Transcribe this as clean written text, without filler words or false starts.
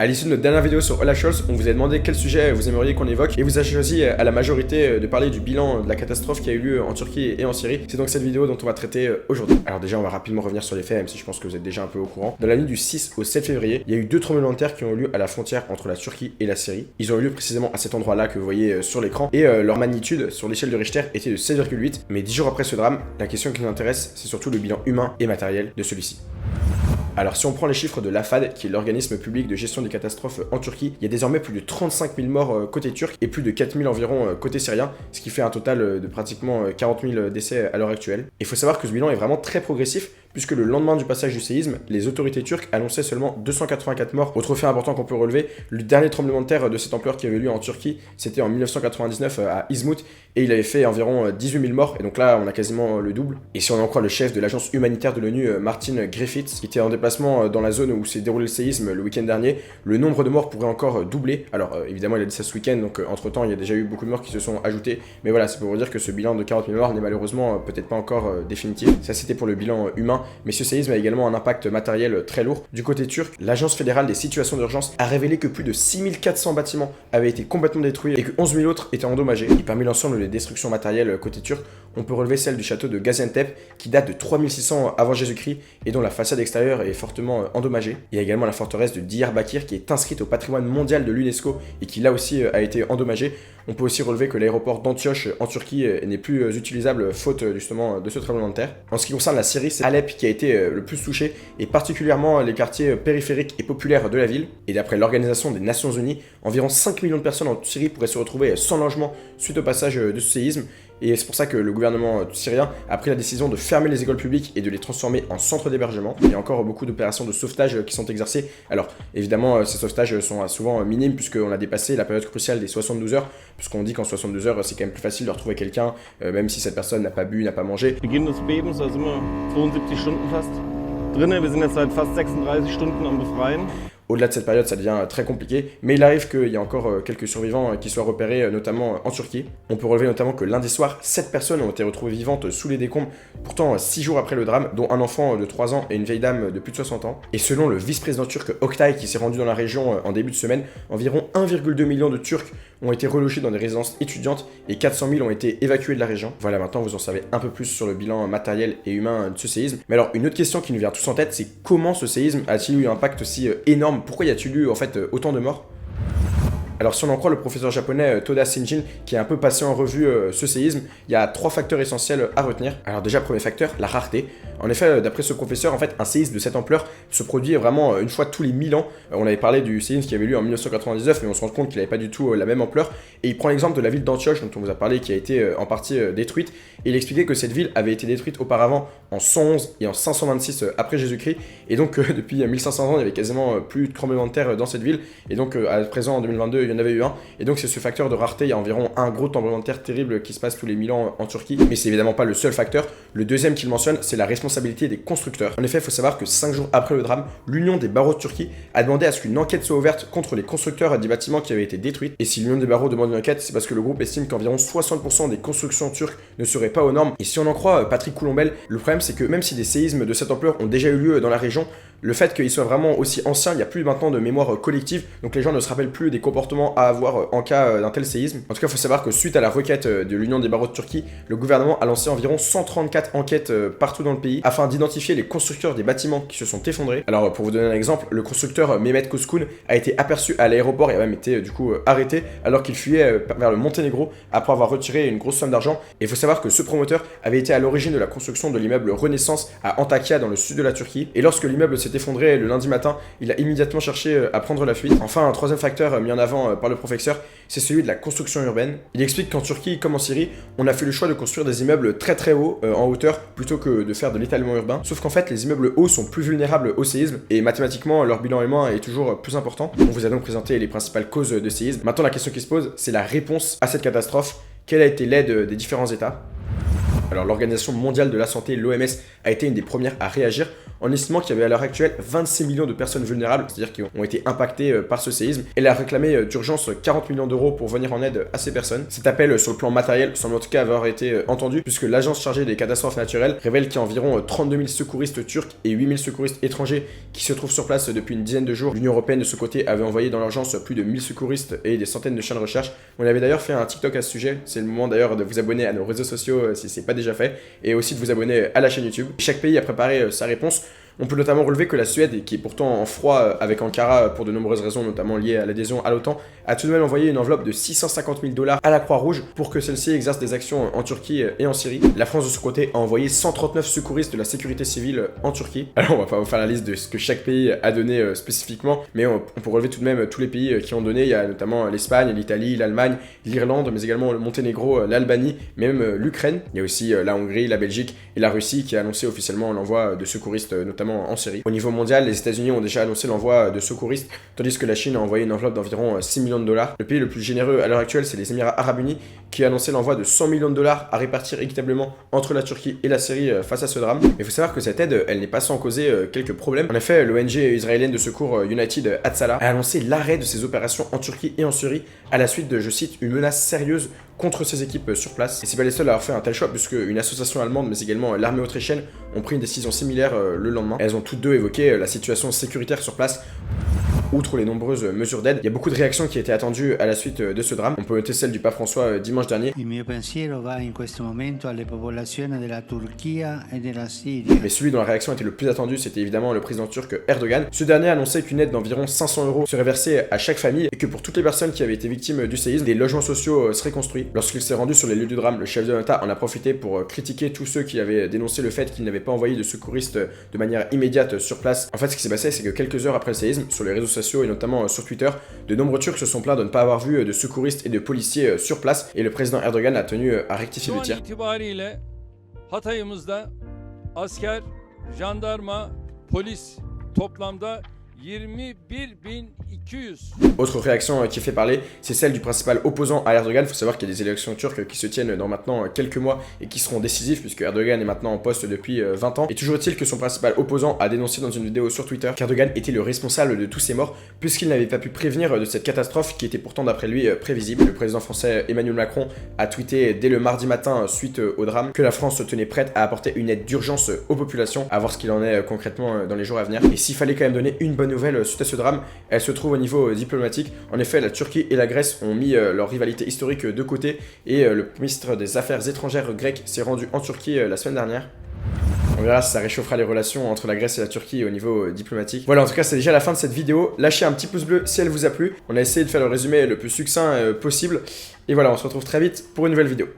À l'issue de notre dernière vidéo sur Olaf Scholz, on vous a demandé quel sujet vous aimeriez qu'on évoque et vous avez choisi à la majorité de parler du bilan de la catastrophe qui a eu lieu en Turquie et en Syrie. C'est donc cette vidéo dont on va traiter aujourd'hui. Alors déjà, on va rapidement revenir sur les faits, même si je pense que vous êtes déjà un peu au courant. Dans la nuit du 6 au 7 février, il y a eu deux tremblements de terre qui ont eu lieu à la frontière entre la Turquie et la Syrie. Ils ont eu lieu précisément à cet endroit-là que vous voyez sur l'écran et leur magnitude sur l'échelle de Richter était de 7,8. Mais 10 jours après ce drame, la question qui nous intéresse, c'est surtout le bilan humain et matériel de celui-ci. Alors si on prend les chiffres de l'AFAD, qui est l'organisme public de gestion des catastrophes en Turquie, il y a désormais plus de 35 000 morts côté turc et plus de 4 000 environ côté syrien, ce qui fait un total de pratiquement 40 000 décès à l'heure actuelle. Et il faut savoir que ce bilan est vraiment très progressif, puisque le lendemain du passage du séisme, les autorités turques annonçaient seulement 284 morts. Autre fait important qu'on peut relever, le dernier tremblement de terre de cette ampleur qui avait eu lieu en Turquie, c'était en 1999 à Izmit, et il avait fait environ 18 000 morts, et donc là on a quasiment le double. Et si on en croit le chef de l'agence humanitaire de l'ONU, Martin Griffiths, qui était en déplacement dans la zone où s'est déroulé le séisme le week-end dernier, le nombre de morts pourrait encore doubler. Alors évidemment il a dit ça ce week-end, donc entre temps il y a déjà eu beaucoup de morts qui se sont ajoutés, mais voilà, c'est pour vous dire que ce bilan de 40 000 morts n'est malheureusement peut-être pas encore définitif. Ça c'était pour le bilan humain, mais ce séisme a également un impact matériel très lourd. Du côté turc, l'agence fédérale des situations d'urgence a révélé que plus de 6400 bâtiments avaient été complètement détruits et que 11 000 autres étaient endommagés. Et parmi l'ensemble des destructions matérielles côté turc, on peut relever celle du château de Gaziantep qui date de 3600 avant Jésus-Christ et dont la façade extérieure est fortement endommagée. Il y a également la forteresse de Diyarbakir qui est inscrite au patrimoine mondial de l'UNESCO et qui là aussi a été endommagée. On peut aussi relever que l'aéroport d'Antioche en Turquie n'est plus utilisable faute justement de ce tremblement de terre. En ce qui concerne la Syrie, c'est Alep qui a été le plus touché et particulièrement les quartiers périphériques et populaires de la ville. Et d'après l'Organisation des Nations Unies, environ 5 millions de personnes en Syrie pourraient se retrouver sans logement suite au passage de ce séisme. Et c'est pour ça que le gouvernement syrien a pris la décision de fermer les écoles publiques et de les transformer en centres d'hébergement. Il y a encore beaucoup d'opérations de sauvetage qui sont exercées. Alors évidemment, ces sauvetages sont souvent minimes puisqu'on a dépassé la période cruciale des 72 heures, puisqu'on dit qu'en 72 heures, c'est quand même plus facile de retrouver quelqu'un, même si cette personne n'a pas bu, n'a pas mangé. Beginn des Bebens, da sind wir 72 Stunden fast drinnen. Wir sind jetzt seit fast 36 Stunden am Befreien. Au-delà de cette période, ça devient très compliqué, mais il arrive qu'il y ait encore quelques survivants qui soient repérés, notamment en Turquie. On peut relever notamment que lundi soir, 7 personnes ont été retrouvées vivantes sous les décombres, pourtant 6 jours après le drame, dont un enfant de 3 ans et une vieille dame de plus de 60 ans. Et selon le vice-président turc Oktay, qui s'est rendu dans la région en début de semaine, environ 1,2 million de Turcs ont été relogés dans des résidences étudiantes et 400 000 ont été évacués de la région. Voilà, maintenant vous en savez un peu plus sur le bilan matériel et humain de ce séisme. Mais alors, une autre question qui nous vient tous en tête, c'est comment ce séisme a-t-il eu un impact aussi énorme? Pourquoi y a-t-il eu en fait autant de morts? Alors si on en croit le professeur japonais Toda Shinjin, qui a un peu passé en revue ce séisme, il y a 3 facteurs essentiels à retenir. Alors déjà, premier facteur, la rareté. En effet, d'après ce professeur, en fait, un séisme de cette ampleur se produit vraiment une fois tous les 1000 ans. On avait parlé du séisme qui avait lieu en 1999, mais on se rend compte qu'il n'avait pas du tout la même ampleur. Et il prend l'exemple de la ville d'Antioche, dont on vous a parlé, qui a été en partie détruite. Et il expliquait que cette ville avait été détruite auparavant en 111 et en 526 après Jésus-Christ. Et donc depuis 1500 ans, il y avait quasiment plus de tremblements de terre dans cette ville. Et donc à présent, en 2022, il y en avait eu un. Et donc c'est ce facteur de rareté. Il y a environ un gros tremblement de terre terrible qui se passe tous les 1000 ans en Turquie. Mais c'est évidemment pas le seul facteur. Le deuxième qu'il mentionne, c'est la responsabilité des constructeurs. En effet, il faut savoir que 5 jours après le drame, l'Union des barreaux de Turquie a demandé à ce qu'une enquête soit ouverte contre les constructeurs des bâtiments qui avaient été détruits. Et si l'Union des barreaux demande une enquête, c'est parce que le groupe estime qu'environ 60% des constructions turques ne seraient pas aux normes. Et si on en croit Patrick Coulombel, le problème c'est que même si des séismes de cette ampleur ont déjà eu lieu dans la région, le fait qu'ils soient vraiment aussi anciens, il n'y a plus maintenant de mémoire collective, donc les gens ne se rappellent plus des comportements à avoir en cas d'un tel séisme. En tout cas, il faut savoir que suite à la requête de l'Union des barreaux de Turquie, le gouvernement a lancé environ 134 enquêtes partout dans le pays afin d'identifier les constructeurs des bâtiments qui se sont effondrés. Alors pour vous donner un exemple, le constructeur Mehmet Koskun a été aperçu à l'aéroport et a même été du coup arrêté alors qu'il fuyait vers le Monténégro après avoir retiré une grosse somme d'argent. Et il faut savoir que ce promoteur avait été à l'origine de la construction de l'immeuble Renaissance à Antakya dans le sud de la Turquie. Et lorsque l'immeuble s'est effondré le lundi matin, il a immédiatement cherché à prendre la fuite. Enfin, un troisième facteur mis en avant par le professeur, c'est celui de la construction urbaine. Il explique qu'en Turquie comme en Syrie, on a fait le choix de construire des immeubles très très hauts en hauteur plutôt que de faire de l'étalement urbain. Sauf qu'en fait, les immeubles hauts sont plus vulnérables au séisme et mathématiquement, leur bilan humain est toujours plus important. On vous a donc présenté les principales causes de séisme. Maintenant, la question qui se pose, c'est la réponse à cette catastrophe. Quelle a été l'aide des différents États? Alors l'Organisation mondiale de la santé, l'OMS, a été une des premières à réagir en estimant qu'il y avait à l'heure actuelle 26 millions de personnes vulnérables, c'est-à-dire qui ont été impactées par ce séisme. Elle a réclamé d'urgence 40 millions d'euros pour venir en aide à ces personnes. Cet appel sur le plan matériel semble en tout cas avoir été entendu, puisque l'agence chargée des catastrophes naturelles révèle qu'il y a environ 32 000 secouristes turcs et 8 000 secouristes étrangers qui se trouvent sur place depuis une dizaine de jours. L'Union européenne de ce côté avait envoyé dans l'urgence plus de 1000 secouristes et des centaines de chiens de recherche. On avait d'ailleurs fait un TikTok à ce sujet, c'est le moment d'ailleurs de vous abonner à nos réseaux sociaux si c'est pas déjà fait, et aussi de vous abonner à la chaîne YouTube. Chaque pays a préparé sa réponse. On peut notamment relever que la Suède, qui est pourtant en froid avec Ankara pour de nombreuses raisons, notamment liées à l'adhésion à l'OTAN, a tout de même envoyé une enveloppe de 650 000 $ à la Croix-Rouge pour que celle-ci exerce des actions en Turquie et en Syrie. La France, de son côté, a envoyé 139 secouristes de la sécurité civile en Turquie. Alors, on va pas vous faire la liste de ce que chaque pays a donné spécifiquement, mais on peut relever tout de même tous les pays qui ont donné. Il y a notamment l'Espagne, l'Italie, l'Allemagne, l'Irlande, mais également le Monténégro, l'Albanie, même l'Ukraine. Il y a aussi la Hongrie, la Belgique et la Russie qui a annoncé officiellement l'envoi de secouristes, notamment en Syrie. Au niveau mondial, les États-Unis ont déjà annoncé l'envoi de secouristes, tandis que la Chine a envoyé une enveloppe d'environ 6 millions de $. Le pays le plus généreux à l'heure actuelle, c'est les Émirats Arabes Unis, qui a annoncé l'envoi de 100 millions de $ à répartir équitablement entre la Turquie et la Syrie face à ce drame. Mais il faut savoir que cette aide, elle n'est pas sans causer quelques problèmes. En effet, l'ONG israélienne de secours United Hatzalah a annoncé l'arrêt de ses opérations en Turquie et en Syrie à la suite de, je cite, une menace sérieuse contre ses équipes sur place. Et c'est pas les seuls à avoir fait un tel choix, puisque une association allemande, mais également l'armée autrichienne, ont pris une décision similaire le lendemain. Elles ont toutes deux évoqué la situation sécuritaire sur place. Outre les nombreuses mesures d'aide, il y a beaucoup de réactions qui étaient attendues à la suite de ce drame. On peut noter celle du pape François dimanche dernier. Il mio pensiero va in questo momento alle popolazioni della Turchia e della Siria. Mais celui dont la réaction était le plus attendue, c'était évidemment le président turc Erdogan. Ce dernier a annoncé qu'une aide d'environ 500 € serait versée à chaque famille et que pour toutes les personnes qui avaient été victimes du séisme, des logements sociaux seraient construits. Lorsqu'il s'est rendu sur les lieux du drame, le chef de l'État en a profité pour critiquer tous ceux qui avaient dénoncé le fait qu'ils n'avaient pas envoyé de secouristes de manière immédiate sur place. En fait, ce qui s'est passé, c'est que quelques heures après le séisme, sur les réseaux sociaux et notamment sur Twitter, de nombreux Turcs se sont plaints de ne pas avoir vu de secouristes et de policiers sur place, et le président Erdogan a tenu à rectifier le tir. Hatay'ımızda asker, jandarma, polis toplamda 21.200. Autre réaction qui fait parler, c'est celle du principal opposant à Erdogan. Il faut savoir qu'il y a des élections turques qui se tiennent dans maintenant quelques mois et qui seront décisives puisque Erdogan est maintenant en poste depuis 20 ans. Et toujours est-il que son principal opposant a dénoncé dans une vidéo sur Twitter qu'Erdogan était le responsable de tous ces morts puisqu'il n'avait pas pu prévenir de cette catastrophe qui était pourtant d'après lui prévisible. Le président français Emmanuel Macron a tweeté dès le mardi matin suite au drame que la France se tenait prête à apporter une aide d'urgence aux populations, à voir ce qu'il en est concrètement dans les jours à venir. Et s'il fallait quand même donner une bonne nouvelle suite à ce drame, elle se trouve au niveau diplomatique. En effet, la Turquie et la Grèce ont mis leur rivalité historique de côté et le ministre des Affaires étrangères grec s'est rendu en Turquie la semaine dernière. On verra si ça réchauffera les relations entre la Grèce et la Turquie au niveau diplomatique. Voilà, en tout cas, c'est déjà la fin de cette vidéo. Lâchez un petit pouce bleu si elle vous a plu. On a essayé de faire le résumé le plus succinct possible. Et voilà, on se retrouve très vite pour une nouvelle vidéo.